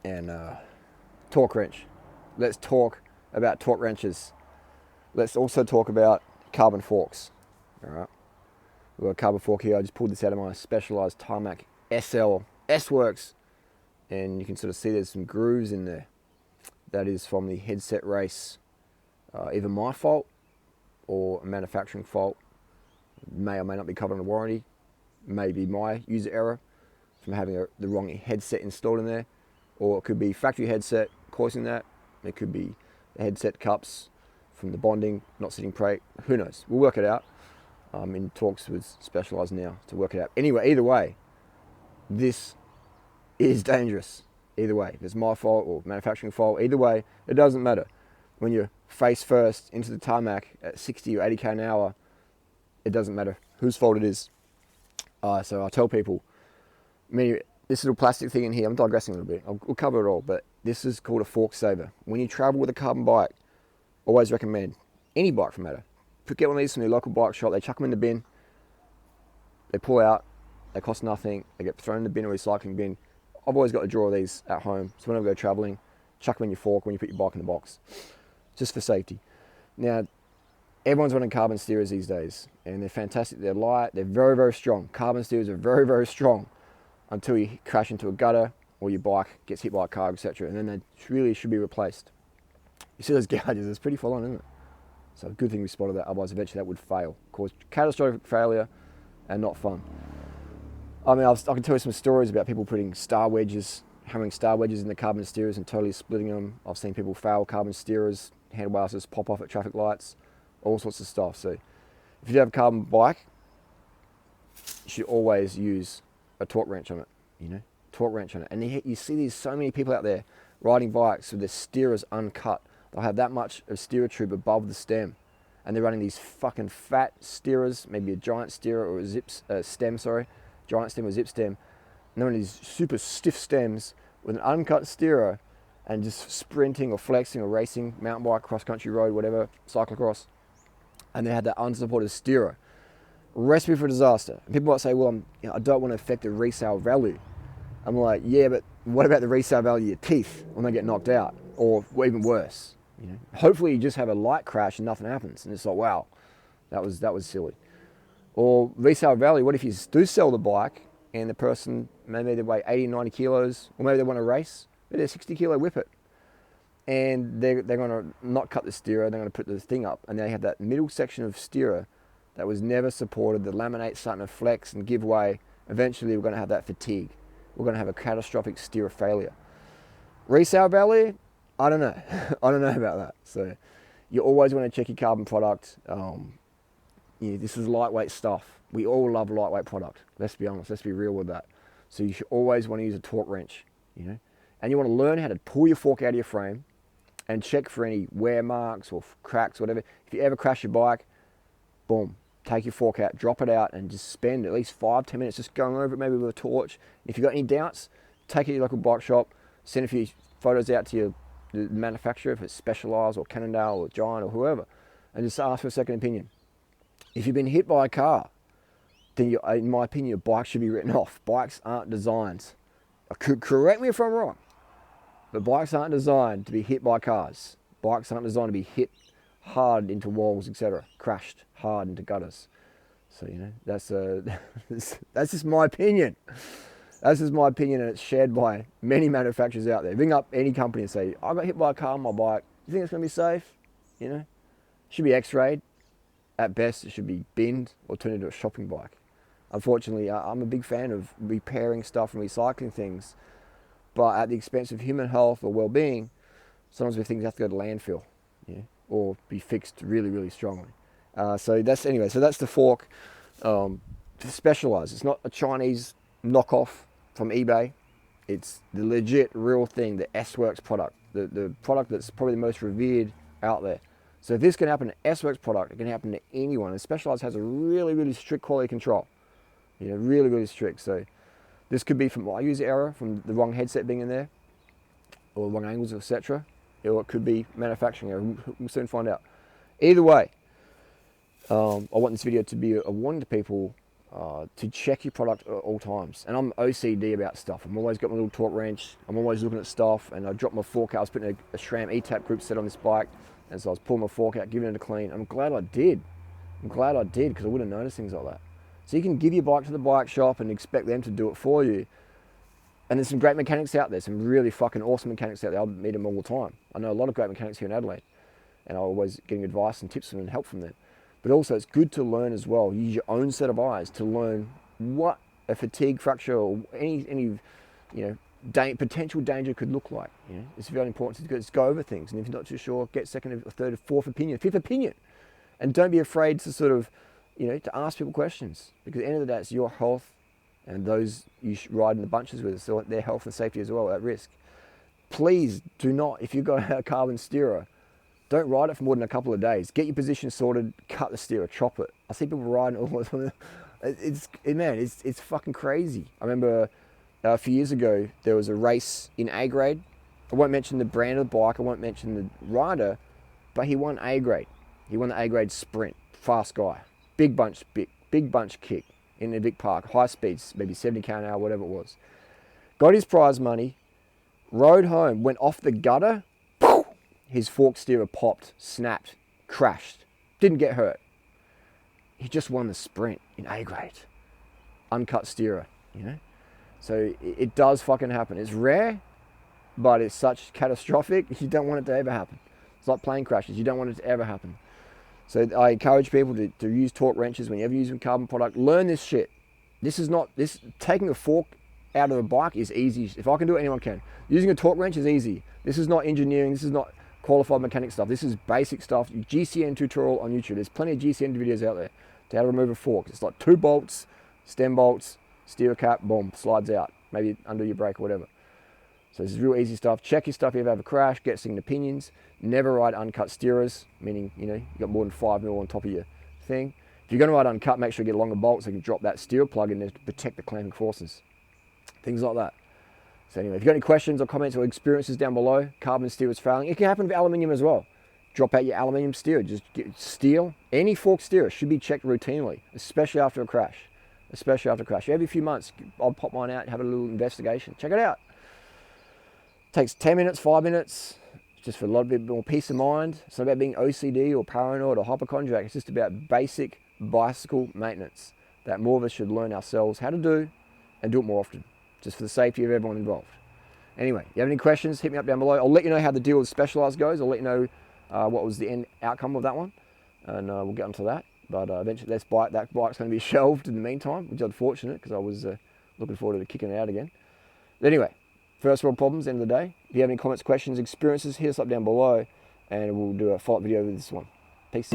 and torque wrench. Let's talk about torque wrenches. Let's also talk about carbon forks. All right, we've got a carbon fork here. I just pulled this out of my Specialized Tarmac SL S-Works, and you can sort of see there's some grooves in there. That is from the headset race. Either my fault or a manufacturing fault. May or may not be covered under warranty. Maybe my user error from having the wrong headset installed in there, or it could be factory headset causing that. It could be the headset cups from the bonding not sitting straight. Who knows? We'll work it out. In talks with Specialized now to work it out. Anyway, either way, this is dangerous. Either way, if it's my fault or manufacturing fault, either way, it doesn't matter. When you're face first into the tarmac at 60 or 80k an hour, it doesn't matter whose fault it is. So I tell people, this little plastic thing in here, I'm digressing a little bit, we'll cover it all, but this is called a fork saver. When you travel with a carbon bike, always recommend, any bike for matter, get one of these from your local bike shop, they chuck them in the bin, they pull out, they cost nothing, they get thrown in the bin or recycling bin. I've always got a drawer of these at home, so whenever I go traveling, chuck them in your fork when you put your bike in the box, just for safety. Now, everyone's running carbon steerers these days, and they're fantastic. They're light, they're very, very strong. Carbon steerers are very, very strong until you crash into a gutter or your bike gets hit by a car, etc. And then they really should be replaced. You see those gouges, it's pretty full on, isn't it? So good thing we spotted that, otherwise eventually that would fail. Cause catastrophic failure and not fun. I mean, I can tell you some stories about people putting star wedges, hammering star wedges in the carbon steerers and totally splitting them. I've seen people fail carbon steerers, handlebars just pop off at traffic lights, all sorts of stuff. So if you do have a carbon bike, you should always use a torque wrench on it, torque wrench on it. And you see so many people out there riding bikes with their steerers uncut. They'll have that much of steerer tube above the stem, and they're running these fucking fat steerers, maybe a giant steerer or a stem, giant stem or zip stem, and they're running these super stiff stems with an uncut steerer and just sprinting or flexing or racing, mountain bike, cross-country road, whatever, cyclocross, and they had that unsupported steerer. Recipe for disaster. And people might say, well, I don't want to affect the resale value. I'm like, yeah, but what about the resale value of your teeth when they get knocked out? Or even worse, hopefully you just have a light crash and nothing happens. And it's like, wow, that was silly. Or resale value, what if you do sell the bike and the person, maybe they weigh 80, 90 kilos, or maybe they want to race, but they're 60 kilo whippet. And they're going to not cut the steerer, they're going to put the thing up, and they have that middle section of steerer that was never supported, the laminate's starting to flex and give way. Eventually we're going to have that fatigue. We're going to have a catastrophic steerer failure. Resale value, I don't know. I don't know about that. So you always want to check your carbon product. This is lightweight stuff. We all love lightweight product. Let's be honest. Let's be real with that. So you should always want to use a torque wrench, and you want to learn how to pull your fork out of your frame and check for any wear marks or cracks, whatever. If you ever crash your bike, boom, take your fork out, drop it out, and just spend at least 5-10 minutes just going over it, maybe with a torch. If you've got any doubts, take it to your local bike shop, send a few photos out to the manufacturer, if it's Specialized or Cannondale or Giant or whoever, and just ask for a second opinion. If you've been hit by a car, then in my opinion, your bike should be written off. Bikes aren't designed, correct me if I'm wrong, but bikes aren't designed to be hit by cars. Bikes aren't designed to be hit hard into walls, etc., crashed hard into gutters. So that's just my opinion. That's just my opinion, and it's shared by many manufacturers out there. Ring up any company and say, I got hit by a car on my bike. You think it's going to be safe? Should be x-rayed. At best, it should be binned or turned into a shopping bike. Unfortunately, I'm a big fan of repairing stuff and recycling things, but at the expense of human health or well-being, sometimes things have to go to landfill, or be fixed really, really strongly. So that's the fork. Specialized. It's not a Chinese knockoff from eBay. It's the legit, real thing, the S-Works product, the product that's probably the most revered out there. So if this can happen to S-Works product, it can happen to anyone. And Specialized has a really, really strict quality control. Really, really strict. So this could be from my user error, from the wrong headset being in there, or wrong angles, etc. Or it could be manufacturing error. We'll soon find out. Either way, I want this video to be a warning to people. to check your product at all times. And I'm OCD about stuff. I'm always got my little torque wrench. I'm always looking at stuff. And I dropped my fork out. I was putting a SRAM E-tap group set on this bike. And so I was pulling my fork out, giving it a clean. I'm glad I did. Because I wouldn't notice things like that. So you can give your bike to the bike shop and expect them to do it for you. And there's some great mechanics out there, some really fucking awesome mechanics out there. I meet them all the time. I know a lot of great mechanics here in Adelaide. And I'm always getting advice and tips from them and help from them. But also it's good to learn as well. Use your own set of eyes to learn what a fatigue fracture or any potential danger could look like. It's very important to just go over things. And if you're not too sure, get second, third, fourth opinion, fifth opinion. And don't be afraid to sort of, to ask people questions. Because at the end of the day, it's your health and those you ride in the bunches with, so their health and safety as well at risk. Please do not, if you've got a carbon steerer, don't ride it for more than a couple of days. Get your position sorted, cut the steerer, chop it. I see people riding all the time. It's fucking crazy. I remember a few years ago, there was a race in A grade. I won't mention the brand of the bike, I won't mention the rider, but he won A grade. He won the A grade sprint, fast guy, big bunch kick in the big park, high speeds, maybe 70 km an hour, whatever it was. Got his prize money, rode home, went off the gutter, his fork steerer popped, snapped, crashed, didn't get hurt. He just won the sprint in A grade, uncut steerer, So it does fucking happen. It's rare, but it's such catastrophic, you don't want it to ever happen. It's like plane crashes, you don't want it to ever happen. So I encourage people to use torque wrenches whenever you're using carbon product. Learn this shit. Taking a fork out of a bike is easy. If I can do it, anyone can. Using a torque wrench is easy. This is not engineering, this is not qualified mechanic stuff. This is basic stuff. GCN tutorial on YouTube. There's plenty of GCN videos out there to how to remove a fork. It's like 2 bolts, stem bolts, steer cap, boom, slides out. Maybe under your brake or whatever. So this is real easy stuff. Check your stuff if you ever have a crash, get second opinions. Never ride uncut steerers, meaning, you got more than 5 mil on top of your thing. If you're going to ride uncut, make sure you get a longer bolt so you can drop that steer plug in there to protect the clamping forces. Things like that. So anyway, if you've got any questions or comments or experiences down below, carbon steerers failing, it can happen with aluminium as well. Drop out your aluminium steer, just get steel. Any fork steerer should be checked routinely, especially after a crash. Every few months, I'll pop mine out and have a little investigation. Check it out. Takes 10 minutes, 5 minutes, just for a lot bit more peace of mind. It's not about being OCD or paranoid or hypochondriac. It's just about basic bicycle maintenance that more of us should learn ourselves how to do and do it more often, just for the safety of everyone involved. Anyway, you have any questions, hit me up down below. I'll let you know how the deal with Specialized goes. I'll let you know what was the end outcome of that one, and we'll get onto that. But eventually that bike's going to be shelved in the meantime, which is unfortunate because I was looking forward to kicking it out again. But anyway, first world problems, end of the day. If you have any comments, questions, experiences, hit us up down below and we'll do a follow-up video with this one. Peace.